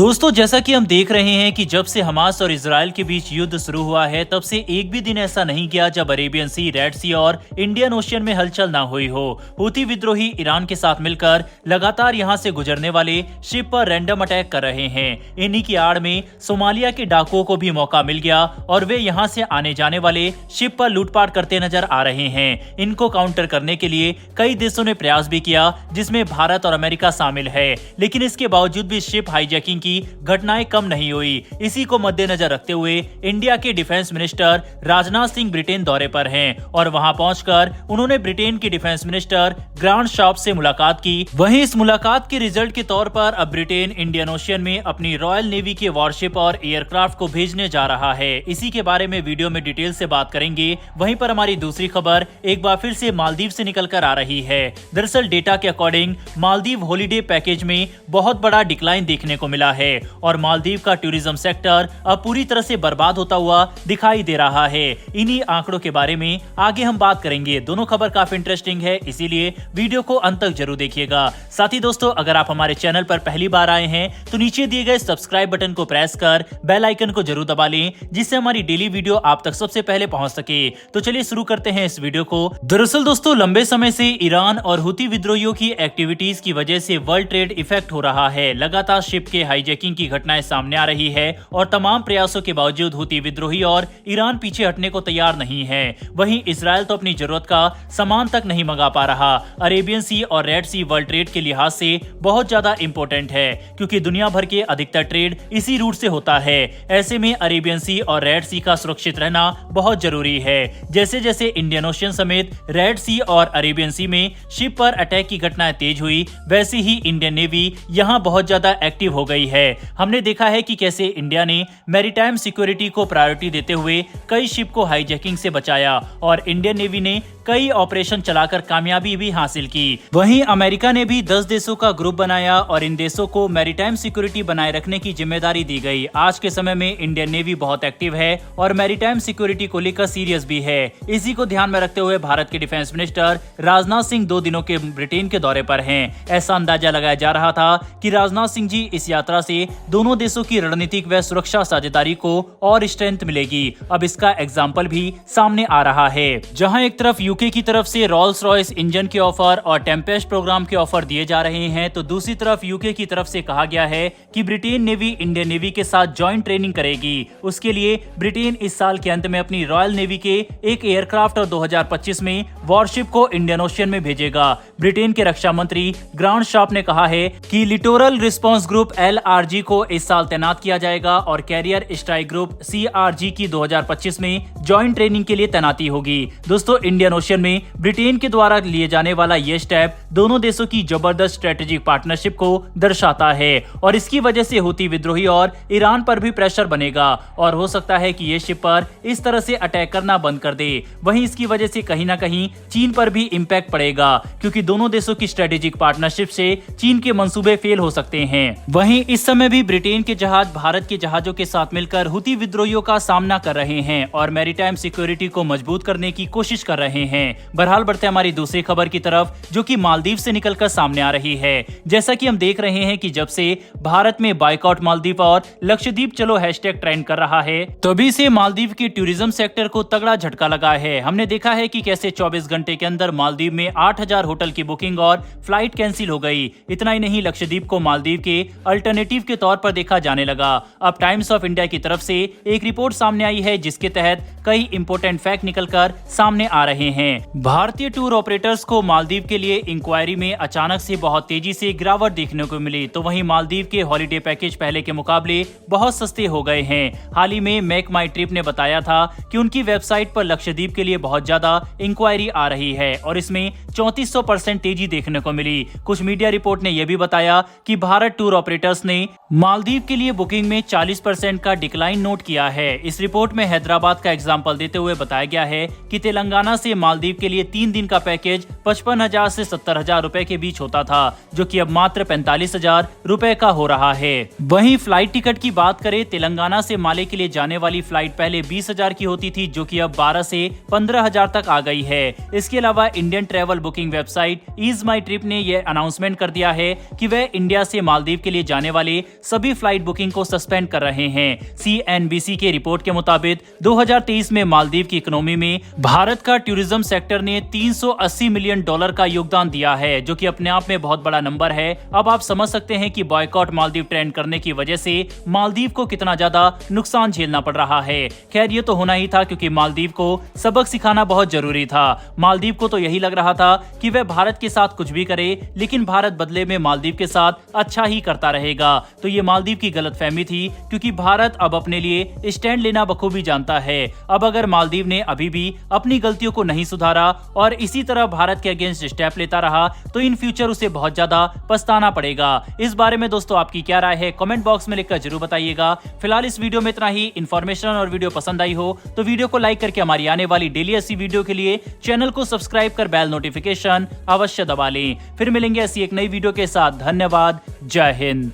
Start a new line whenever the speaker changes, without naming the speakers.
दोस्तों, जैसा कि हम देख रहे हैं कि जब से हमास और इजराइल के बीच युद्ध शुरू हुआ है तब से एक भी दिन ऐसा नहीं गया जब अरेबियन सी, रेड सी और इंडियन ओशियन में हलचल ना हुई हो। हूती विद्रोही ईरान के साथ मिलकर लगातार यहां से गुजरने वाले शिप पर रैंडम अटैक कर रहे हैं। इन्हीं की आड़ में सोमालिया के डाकुओं को भी मौका मिल गया और वे यहां से आने जाने वाले शिप पर लूटपाट करते नजर आ रहे हैं। इनको काउंटर करने के लिए कई देशों ने प्रयास भी किया, जिसमें भारत और अमेरिका शामिल है, लेकिन इसके बावजूद भी शिप हाईजैकिंग की घटनाएं कम नहीं हुई। इसी को मद्देनजर रखते हुए इंडिया के defence minister Rajnath Singh Britain दौरे पर हैं और वहां पहुंचकर उन्होंने ब्रिटेन के डिफेंस मिनिस्टर ग्रांड शॉप से मुलाकात की। वहीं इस मुलाकात के रिजल्ट के तौर पर अब ब्रिटेन इंडियन ओशियन में अपनी रॉयल नेवी के वॉरशिप और एयरक्राफ्ट को भेजने जा रहा है। इसी के बारे में वीडियो में डिटेल से बात करेंगे। वहीं पर हमारी दूसरी खबर एक बार फिर से मालदीव से निकल कर आ रही है। दरअसल डेटा के अकॉर्डिंग मालदीव हॉलीडे पैकेज में बहुत बड़ा डिक्लाइन देखने को मिला है और मालदीव का टूरिज्म सेक्टर अब पूरी तरह से बर्बाद होता हुआ दिखाई दे रहा है। इन्हीं आंकड़ों के बारे में आगे हम बात करेंगे। दोनों खबर काफी इंटरेस्टिंग है, इसीलिए वीडियो को अंत तक जरूर देखिएगा। साथ ही दोस्तों, अगर आप हमारे चैनल पर पहली बार आए हैं तो नीचे दिए गए सब्सक्राइब बटन को प्रेस कर बेल आइकन को जरूर दबा लें, जिससे हमारी डेली वीडियो आप तक सबसे पहले पहुंच सके। तो चलिए शुरू करते हैं इस वीडियो को। दरअसल दोस्तों, लंबे समय से ईरान और हुती विद्रोहियों की एक्टिविटीज की वजह से वर्ल्ड ट्रेड इफेक्ट हो रहा है। लगातार शिप के हाईजैकिंग की घटनाएं सामने आ रही है और तमाम प्रयासों के बावजूद हुती विद्रोही और ईरान पीछे हटने को तैयार नहीं है। वहीं इजराइल तो अपनी जरूरत का सामान तक नहीं मंगा पा रहा। अरेबियन सी और रेड सी वर्ल्ड ट्रेड के लिहाज से बहुत ज्यादा इंपॉर्टेंट है, क्योंकि दुनिया भर के अधिकतर ट्रेड इसी रूट से होता है। ऐसे में अरेबियन सी और रेड सी का सुरक्षित रहना बहुत जरूरी है। जैसे जैसे इंडियन ओशियन समेत रेड सी और अरेबियन सी में शिप पर अटैक की घटनाएं तेज हुई, वैसे ही इंडियन नेवी यहाँ बहुत ज्यादा एक्टिव हो गई है। हमने देखा है कि कैसे इंडिया ने मैरीटाइम सिक्योरिटी को प्रायोरिटी देते हुए कई शिप को हाईजैकिंग से बचाया और इंडियन नेवी ने कई ऑपरेशन चलाकर कामयाबी भी हासिल की। वहीं अमेरिका ने भी 10 देशों का ग्रुप बनाया और इन देशों को मैरीटाइम सिक्योरिटी बनाए रखने की जिम्मेदारी दी गई। आज के समय में इंडियन नेवी बहुत एक्टिव है और मैरीटाइम सिक्योरिटी को लेकर सीरियस भी है। इसी को ध्यान में रखते हुए भारत के डिफेंस मिनिस्टर राजनाथ सिंह 2 दिनों के ब्रिटेन के दौरे पर हैं। ऐसा अंदाजा लगाया जा रहा था कि राजनाथ सिंह जी इस यात्रा से दोनों देशों की रणनीतिक व सुरक्षा साझेदारी को और स्ट्रेंथ मिलेगी। अब इसका एग्जाम्पल भी सामने आ रहा है, जहां एक तरफ यूके की तरफ से रोल्स रॉयस इंजन के ऑफर और टेम्पेस्ट प्रोग्राम के ऑफर दिए जा रहे हैं, तो दूसरी तरफ यूके की तरफ से कहा गया है कि ब्रिटेन नेवी इंडियन नेवी के साथ जॉइंट ट्रेनिंग करेगी। उसके लिए ब्रिटेन इस साल के अंत में अपनी रॉयल नेवी के एक एयरक्राफ्ट और 2025 में वॉरशिप को इंडियन ओशियन में भेजेगा। ब्रिटेन के रक्षा मंत्री ग्रांड शॉप ने कहा है कि लिटोरल रिस्पांस ग्रुप LRG को इस साल तैनात किया जाएगा और कैरियर स्ट्राइक ग्रुप CRG की 2025 में जॉइंट ट्रेनिंग के लिए तैनाती होगी। दोस्तों, इंडियन ओशियन में ब्रिटेन के द्वारा लिए जाने वाला यह स्टेप दोनों देशों की जबरदस्त स्ट्रेटेजिक पार्टनरशिप को दर्शाता है और इसकी वजह से हुती विद्रोही और ईरान पर भी प्रेशर बनेगा और हो सकता है कि ये शिप पर इस तरह से अटैक करना बंद कर दे। वहीं इसकी वजह से कहीं ना कहीं चीन पर भी इम्पैक्ट पड़ेगा, क्योंकि दोनों देशों की स्ट्रेटेजिक पार्टनरशिप से चीन के मंसूबे फेल हो सकते हैं। वहीं इस समय भी ब्रिटेन के जहाज भारत के जहाजों के साथ मिलकर हुती विद्रोहियों का सामना कर रहे हैं और मैरीटाइम सिक्योरिटी को मजबूत करने की कोशिश कर रहे हैं। बहरहाल बढ़ते हमारी दूसरी खबर की तरफ, जो कि मालदीव से निकलकर सामने आ रही है। जैसा कि हम देख रहे हैं कि जब से भारत में बायकॉट मालदीव और लक्षद्वीप चलो हैशटैग ट्रेंड कर रहा है, तभी से मालदीव के टूरिज्म सेक्टर को तगड़ा झटका लगा है। हमने देखा है कि कैसे 24 घंटे के अंदर मालदीव में 8000 होटल की बुकिंग और फ्लाइट कैंसिल हो गई। इतना ही नहीं, लक्षद्वीप को मालदीव के अल्टरनेटिव के तौर पर देखा जाने लगा। अब टाइम्स ऑफ इंडिया की तरफ से एक रिपोर्ट सामने आई है, जिसके तहत कई इंपोर्टेंट फैक्ट निकलकर सामने आ रहे हैं। भारतीय टूर ऑपरेटर्स को मालदीव के लिए इंक्वायरी में अचानक से बहुत तेजी से गिरावट देखने को मिली, तो वहीं मालदीव के हॉलीडे पैकेज पहले के मुकाबले बहुत सस्ते हो गए हैं। हाल ही में मेक माई ट्रिप ने बताया था कि उनकी वेबसाइट पर लक्षद्वीप के लिए बहुत ज्यादा इंक्वायरी आ रही है और इसमें 3400% तेजी देखने को मिली। कुछ मीडिया रिपोर्ट ने यह भी बताया कि भारत टूर ऑपरेटर्स ने मालदीव के लिए बुकिंग में 40% का डिक्लाइन नोट किया है। इस रिपोर्ट में हैदराबाद का एग्जाम्पल देते हुए बताया गया है कि तेलंगाना से मालदीव के लिए 3 दिन का पैकेज 55,000 से 70,000 रुपए के बीच होता था, जो कि अब मात्र 45,000 रुपए का हो रहा है। वहीं फ्लाइट टिकट की बात करें, तेलंगाना से माले के लिए जाने वाली फ्लाइट पहले 20,000 की होती थी, जो कि अब 12 से 15,000 तक आ गई है। इसके अलावा Indian travel booking website Ease My Trip ने यह अनाउंसमेंट कर दिया है कि वह इंडिया से मालदीव के लिए जाने वाले सभी फ्लाइट बुकिंग को सस्पेंड कर रहे हैं। CNBC के रिपोर्ट के मुताबिक 2023 में मालदीव की इकोनॉमी में भारत का टूरिज्म सेक्टर ने $380 मिलियन का योगदान दिया है, जो कि अपने आप में बहुत बड़ा नंबर है। अब आप समझ सकते हैं कि बॉयकॉट मालदीव ट्रेंड करने की वजह से मालदीव को कितना ज्यादा नुकसान झेलना पड़ रहा है। खैर, ये तो होना ही था, क्योंकि मालदीव को सबक सिखाना बहुत जरूरी था। मालदीव को तो यही लग रहा था कि वह भारत के साथ कुछ भी करे, लेकिन भारत बदले में मालदीव के साथ अच्छा ही करता रहेगा। तो ये मालदीव की गलतफहमी थी, क्योंकि भारत अब अपने लिए स्टैंड लेना बखूबी जानता है। अब अगर मालदीव ने अभी भी अपनी गलतियों को नहीं सुधारा और इसी तरह भारत के अगेंस्ट स्टेप लेता रहा, तो इन फ्यूचर उसे बहुत ज्यादा पछताना पड़ेगा। इस बारे में दोस्तों आपकी क्या राय है, कमेंट बॉक्स में लिखकर जरूर बताइएगा। फिलहाल इस वीडियो में इतना ही। इन्फॉर्मेशन और वीडियो पसंद आई हो तो वीडियो को लाइक करके हमारी आने वाली डेली ऐसी वीडियो के लिए चैनल को सब्सक्राइब कर बेल नोटिफिकेशन अवश्य दबा लें। फिर मिलेंगे ऐसी एक नई वीडियो के साथ। धन्यवाद। जय हिंद।